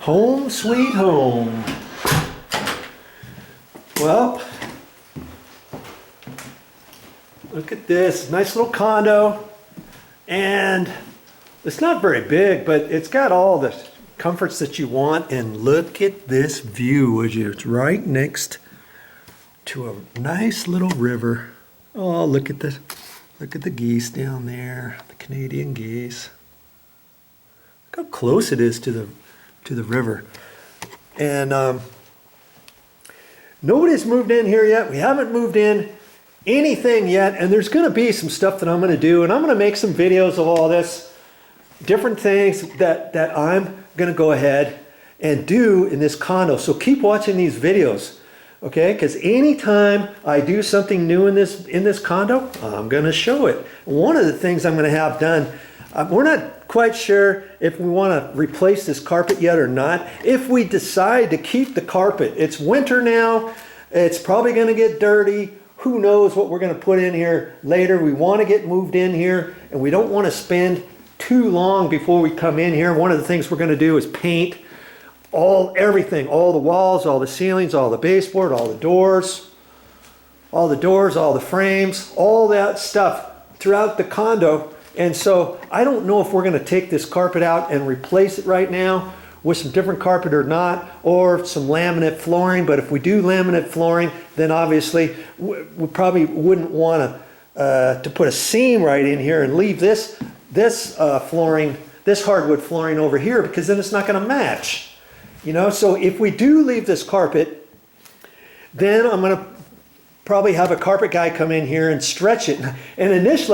Home sweet home. Well, look at this, nice little condo. And it's not very big, but it's got all the comforts that you want. And look at this view, would you? It's right next to a nice little river. Oh, look at the geese down there, the Canadian geese. Look how close it is to the river. And nobody's moved in here yet. We haven't moved in anything yet, and there's going to be some stuff that I'm going to do, and I'm going to make some videos of all this, different things that I'm going to go ahead and do in this condo. So keep watching these videos. Okay, because anytime I do something new in this condo, I'm going to show it. One of the things I'm going to have done, we're not quite sure if we want to replace this carpet yet or not. If we decide to keep the carpet, it's winter now, it's probably going to get dirty. Who knows what we're going to put in here later. We want to get moved in here, and we don't want to spend too long before we come in here. One of the things we're going to do is paint everything, all the walls, all the ceilings, all the baseboard, all the doors, all the frames, all that stuff throughout the condo. And so I don't know if we're going to take this carpet out and replace it right now with some different carpet or not, or some laminate flooring. But if we do laminate flooring, then obviously we probably wouldn't want to put a seam right in here and leave this flooring, this hardwood flooring over here, because then it's not going to match. You know, so if we do leave this carpet, then I'm going to probably have a carpet guy come in here and stretch it. And initially,